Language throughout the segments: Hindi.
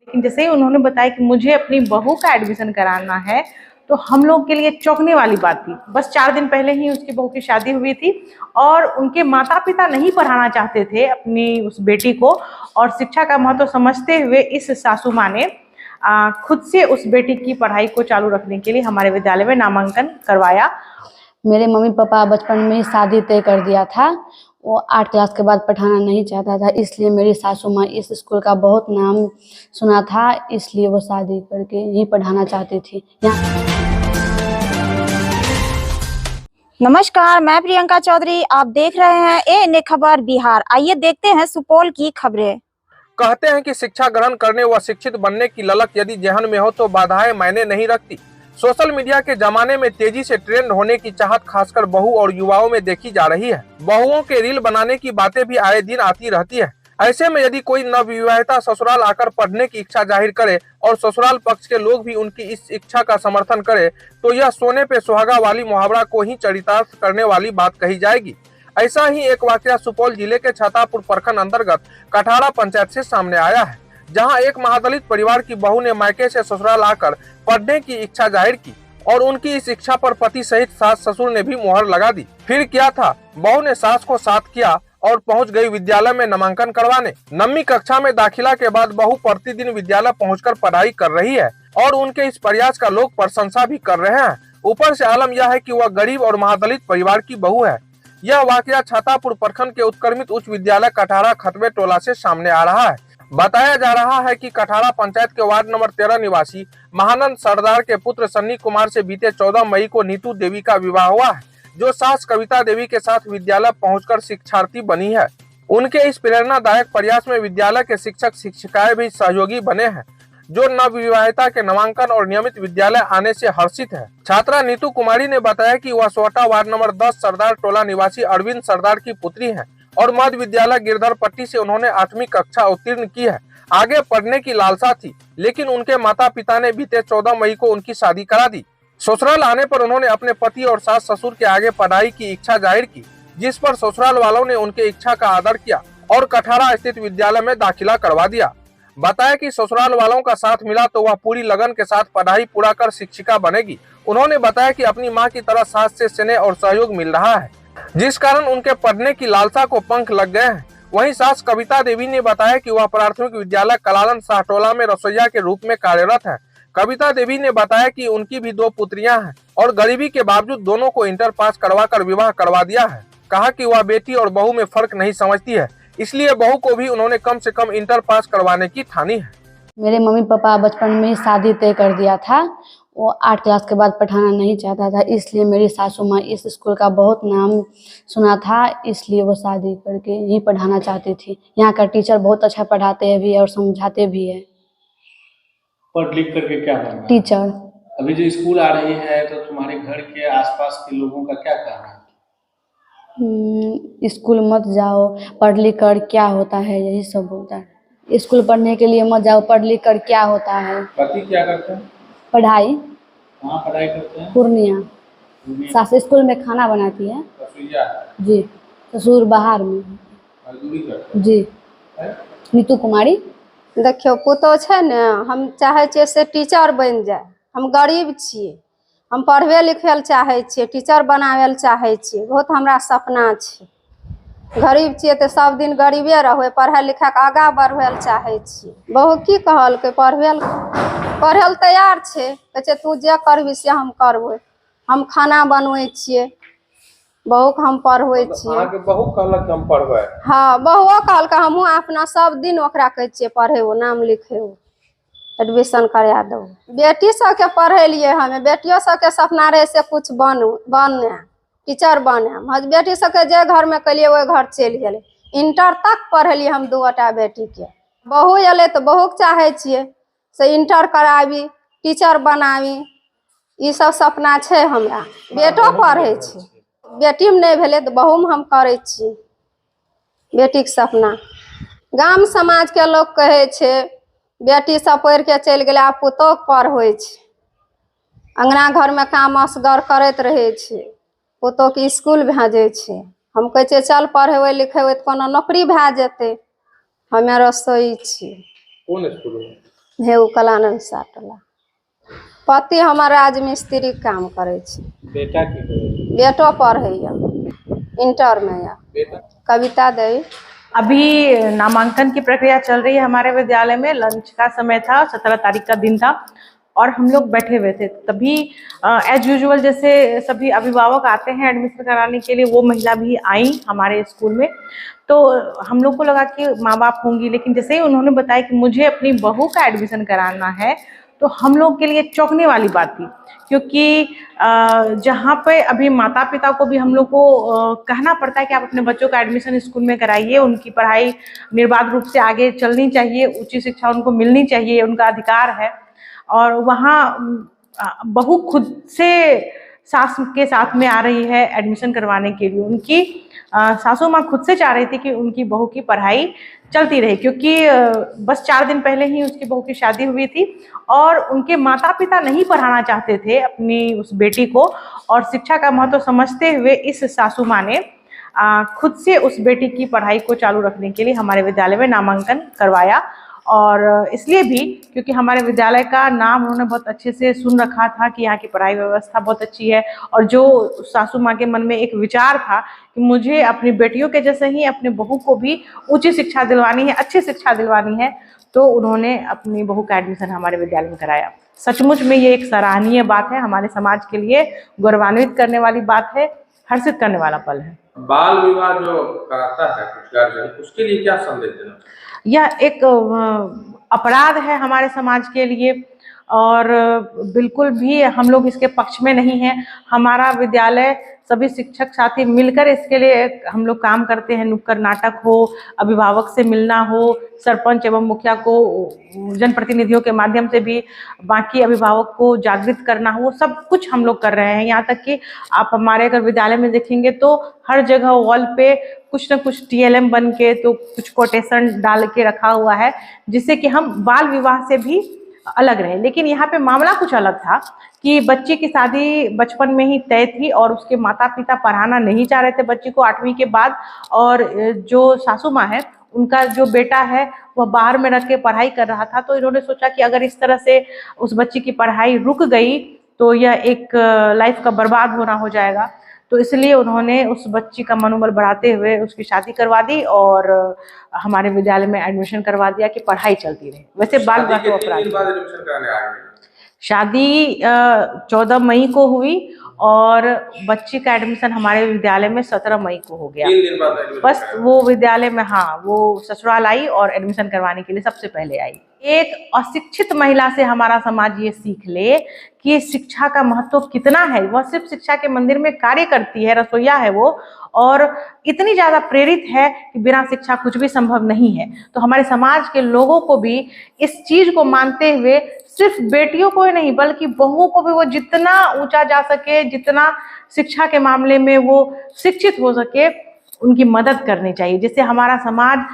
लेकिन जैसे ही उन्होंने बताया कि मुझे अपनी बहू का एडमिशन कराना है, तो हम लोग के लिए चौंकने वाली बात थी। बस 4 दिन पहले ही उसकी बहू की शादी हुई थी और उनके माता पिता नहीं पढ़ाना चाहते थे अपनी उस बेटी को, और शिक्षा का महत्व समझते हुए इस सासू माँ ने खुद से उस बेटी की पढ़ाई को चालू रखने के लिए हमारे विद्यालय में नामांकन करवाया। मेरे मम्मी पापा बचपन में ही शादी तय कर दिया था। वो 8 क्लास के बाद पढ़ाना नहीं चाहता था, इसलिए मेरी सासू माँ इस स्कूल का बहुत नाम सुना था, इसलिए वो शादी करके ही पढ़ाना चाहती थी। नमस्कार, मैं प्रियंका चौधरी, आप देख रहे हैं एएनए खबर बिहार। आइए देखते हैं सुपौल की खबरें। कहते हैं कि शिक्षा ग्रहण करने व शिक्षित बनने की ललक यदि जहन में हो तो बाधाएं मायने नहीं रखती। सोशल मीडिया के जमाने में तेजी से ट्रेंड होने की चाहत खासकर बहू और युवाओं में देखी जा रही है। बहुओं के रील बनाने की बातें भी आए दिन आती रहती है। ऐसे में यदि कोई नवविवाहिता ससुराल आकर पढ़ने की इच्छा जाहिर करे और ससुराल पक्ष के लोग भी उनकी इस इच्छा का समर्थन करे, तो यह सोने पे सुहागा वाली मुहावरा को ही चरितार्थ करने वाली बात कही जाएगी। ऐसा ही एक वाकया सुपौल जिले के छातापुर प्रखंड अंतर्गत कठाड़ा पंचायत से सामने आया है, जहां एक महादलित परिवार की बहू ने मायके से ससुराल आकर पढ़ने की इच्छा जाहिर की और उनकी इस इच्छा पर पति सहित सास ससुर ने भी मुहर लगा दी। फिर क्या था, बहू ने सास को साथ किया और पहुंच गई विद्यालय में नामांकन करवाने। 9वीं कक्षा में दाखिला के बाद बहू प्रतिदिन विद्यालय पहुंचकर पढ़ाई कर रही है और उनके इस प्रयास का लोग प्रशंसा भी कर रहे हैं। ऊपर से आलम यह है कि वह गरीब और महादलित परिवार की बहू है। यह वाकया छातापुर प्रखंड के उत्क्रमित उच्च विद्यालय कठाड़ा खतवे टोला से सामने आ रहा है। बताया जा रहा है कि कठाड़ा पंचायत के वार्ड नंबर 13 निवासी महानंद सरदार के पुत्र सन्नी कुमार से बीते 14 मई को नीतू देवी का विवाह हुआ है, जो सास कविता देवी के साथ विद्यालय पहुंचकर शिक्षार्थी बनी है। उनके इस प्रेरणादायक प्रयास में विद्यालय के शिक्षक शिक्षिकाएं भी सहयोगी बने हैं, जो नवविवाहिता के नामांकन और नियमित विद्यालय आने से हर्षित है। छात्रा नीतू कुमारी ने बताया कि वह सोटा वार्ड नंबर 10 सरदार टोला निवासी अरविंद सरदार की पुत्री है और मध्य विद्यालय गिरधर पट्टी से उन्होंने 8वीं कक्षा उत्तीर्ण की है। आगे पढ़ने की लालसा थी, लेकिन उनके माता पिता ने बीते 14 मई को उनकी शादी करा दी। ससुराल आने पर उन्होंने अपने पति और सास ससुर के आगे पढ़ाई की इच्छा जाहिर की, जिस पर ससुराल वालों ने उनके इच्छा का आदर किया और कठाड़ा स्थित विद्यालय में दाखिला करवा दिया। बताया कि ससुराल वालों का साथ मिला तो वह पूरी लगन के साथ पढ़ाई पूरा कर शिक्षिका बनेगी। उन्होंने बताया कि अपनी मां की तरह सास से स्नेह और सहयोग मिल रहा है, जिस कारण उनके पढ़ने की लालसा को पंख लग गए हैं। वहीं सास कविता देवी ने बताया कि वह प्राथमिक विद्यालय कलालन साहटोला में रसोईया के रूप में कार्यरत है। कविता देवी ने बताया कि उनकी भी 2 पुत्रियां हैं और गरीबी के बावजूद दोनों को इंटर पास करवाकर विवाह करवा दिया है। कहा कि वह बेटी और बहू में फर्क नहीं समझती है, इसलिए बहू को भी उन्होंने कम से कम इंटर पास करवाने की ठानी है। मेरे मम्मी पापा बचपन में ही शादी तय कर दिया था। वो 8 क्लास के बाद पढ़ाना नहीं चाहता था, इसलिए मेरी सासू माँ इस स्कूल का बहुत नाम सुना था, इसलिए वो शादी करके ही पढ़ाना चाहती थी। यहाँ का टीचर बहुत अच्छा पढ़ाते हैं भी और समझाते भी है। पढ़ लिख करके क्या बनना है? टीचर। अभी जो स्कूल आ रही है तो तुम्हारे घर के आसपास के लोगों का क्या कहना है? स्कूल मत जाओ, पढ़ लिख कर क्या होता है, यही सब बोलता है। स्कूल पढ़ने के लिए मत जाओ, पढ़ लिख कर क्या होता है। पति क्या करते हैं? पढ़ाई। कहाँ पढ़ाई करते हैं? पूर्णिया। सास स्कूल में खाना बनाती है जी। ससुर बाहर में मजदूरी करते हैं जी। नीतू कुमारी। देखियो पुतो छे ने, हम चाहे छियै से टीचर बन जाए। हम गरीब छियै, हम पढ़वे लिखे चाहे छियै, टीचर बनावे ले चाहे छियै, बहुत हमरा सपना छै। गरीब छियै तो सब दिन गरीबे रहो, पढ़े लिखे के आगा बढ़वे ले चाहे छियै। बहू की कहल के पढ़े ले तैयार छे, कहे तू जे करबी से हम करबो। हम खाना बनवे छियै, बहू के हम पढ़वे छियै। अहाँ के बहू कहलक हम पढ़बै? हाँ, बहुओ कहल के हमहू अपना सब दिन ओकरा कहे छियै पढ़े, नाम लिखे, एडमिशन करा दो। बेटी सबके पढ़े लिए हमें, बेटियों सबके सपना रहे से कुछ बने, टीचर बने। बेटी सबके जे घर में कलिए वही घर चल गए। इंटर तक पढ़लिए हम 2टा बेटी के। बहू अले तो बहू के चाहे छियै से इंटर कराबी, टीचर बनाबी, ई सब सपना छे हमरा। बेटो पढ़े छे, बेटी में नहीं भेले तो बहू में हम करे छी बेटी के सपना। गाम समाज के लोग कहे छे बेटी सब पढ़ के चल गए, आब पुतोह पढ़े छे। अंगना घर में काम असगर करते रहे छे, पुतोह के स्कूल भेजे छे। हम कहे छे चल पढ़ेबे लिखेबे तो कोनो नौकरी भे जेते। हमे रसोई छी। कौन स्कूल में? भेउ कलानंद साटला। पति हमर राजमिस्त्री काम करे छै। बेटा की करे? बेटो पढ़ैया, इंटर में या। बेटा कविता देवी। अभी नामांकन की प्रक्रिया चल रही है हमारे विद्यालय में। लंच का समय था, 17 तारीख का दिन था और हम लोग बैठे हुए थे। तभी एज यूजुअल जैसे सभी अभिभावक आते हैं एडमिशन कराने के लिए, वो महिला भी आई हमारे स्कूल में। तो हम लोग को लगा कि माँ बाप होंगी, लेकिन जैसे ही उन्होंने बताया कि मुझे अपनी बहू का एडमिशन कराना है, तो हम लोग के लिए चौंकने वाली बात थी। क्योंकि जहाँ पे अभी माता पिता को भी हम लोग को कहना पड़ता है कि आप अपने बच्चों का एडमिशन स्कूल में कराइए, उनकी पढ़ाई निर्बाध रूप से आगे चलनी चाहिए, उच्च शिक्षा उनको मिलनी चाहिए, उनका अधिकार है। और वहाँ बहू खुद से सास के साथ में आ रही है एडमिशन करवाने के लिए। उनकी सासू माँ खुद से चाह रही थी कि उनकी बहू की पढ़ाई चलती रहे, क्योंकि बस 4 दिन पहले ही उसकी बहू की शादी हुई थी और उनके माता पिता नहीं पढ़ाना चाहते थे अपनी उस बेटी को। और शिक्षा का महत्व समझते हुए इस सासू माँ ने खुद से उस बेटी की पढ़ाई को चालू रखने के लिए हमारे विद्यालय में नामांकन करवाया। और इसलिए भी क्योंकि हमारे विद्यालय का नाम उन्होंने बहुत अच्छे से सुन रखा था कि यहाँ की पढ़ाई व्यवस्था बहुत अच्छी है। और जो सासू माँ के मन में एक विचार था कि मुझे अपनी बेटियों के जैसे ही अपने बहू को भी उच्च शिक्षा दिलवानी है, अच्छी शिक्षा दिलवानी है, तो उन्होंने अपनी बहू का एडमिशन हमारे विद्यालय में कराया। सचमुच में ये एक सराहनीय बात है, हमारे समाज के लिए गौरवान्वित करने वाली बात है, हर्षित करने वाला पल है। बाल विवाह जो कराता है कुछ गार्जियन, उसके लिए क्या संदेश देना? यह एक अपराध है हमारे समाज के लिए और बिल्कुल भी हम लोग इसके पक्ष में नहीं हैं। हमारा विद्यालय सभी शिक्षक साथी मिलकर इसके लिए हम लोग काम करते हैं। नुक्कड़ नाटक हो, अभिभावक से मिलना हो, सरपंच एवं मुखिया को जनप्रतिनिधियों के माध्यम से भी बाकी अभिभावक को जागृत करना हो, सब कुछ हम लोग कर रहे हैं। यहाँ तक कि आप हमारे अगर विद्यालय में देखेंगे तो हर जगह वॉल पे कुछ न कुछ TLM बन के तो कुछ कोटेशन डाल के रखा हुआ है, जिससे कि हम बाल विवाह से भी अलग रहे। लेकिन यहाँ पे मामला कुछ अलग था कि बच्ची की शादी बचपन में ही तय थी और उसके माता पिता पढ़ाना नहीं चाह रहे थे बच्ची को 8वीं के बाद। और जो सासू माँ है, उनका जो बेटा है वह बाहर में रह के पढ़ाई कर रहा था, तो इन्होंने सोचा कि अगर इस तरह से उस बच्ची की पढ़ाई रुक गई तो यह एक लाइफ का बर्बाद होना हो जाएगा। तो इसलिए उन्होंने उस बच्ची का मनोबल बढ़ाते हुए उसकी शादी करवा दी और हमारे विद्यालय में एडमिशन करवा दिया कि पढ़ाई चलती रहे। वैसे बाल विवाह तो अपराध। शादी 14 मई को हुई और बच्ची का एडमिशन हमारे विद्यालय में 17 मई को हो गया। 3 दिन बाद बस वो विद्यालय में, हाँ, वो ससुराल आई और एडमिशन करवाने के लिए सबसे पहले आई। एक अशिक्षित महिला से हमारा समाज ये सीख ले कि शिक्षा का महत्व कितना है। वह सिर्फ शिक्षा के मंदिर में कार्य करती है, रसोईया है वो, और इतनी ज़्यादा प्रेरित है कि बिना शिक्षा कुछ भी संभव नहीं है। तो हमारे समाज के लोगों को भी इस चीज़ को मानते हुए सिर्फ बेटियों को ही नहीं बल्कि बहुओं को भी वो जितना ऊंचा जा सके, जितना शिक्षा के मामले में वो शिक्षित हो सके, उनकी मदद करनी चाहिए, जिससे हमारा समाज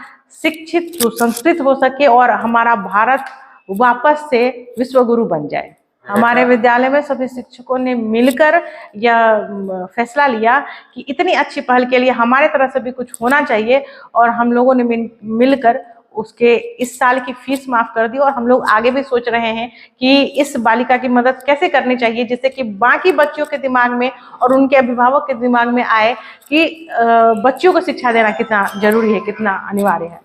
शिक्षित सुसंस्कृत हो सके और हमारा भारत वापस से विश्व गुरु बन जाए। हमारे विद्यालय में सभी शिक्षकों ने मिलकर यह फैसला लिया कि इतनी अच्छी पहल के लिए हमारे तरफ से भी कुछ होना चाहिए और हम लोगों ने मिलकर उसके इस साल की फीस माफ कर दी। और हम लोग आगे भी सोच रहे हैं कि इस बालिका की मदद कैसे करनी चाहिए, जिससे कि बाकी बच्चियों के दिमाग में और उनके अभिभावक के दिमाग में आए कि बच्चियों को शिक्षा देना कितना जरूरी है, कितना अनिवार्य है।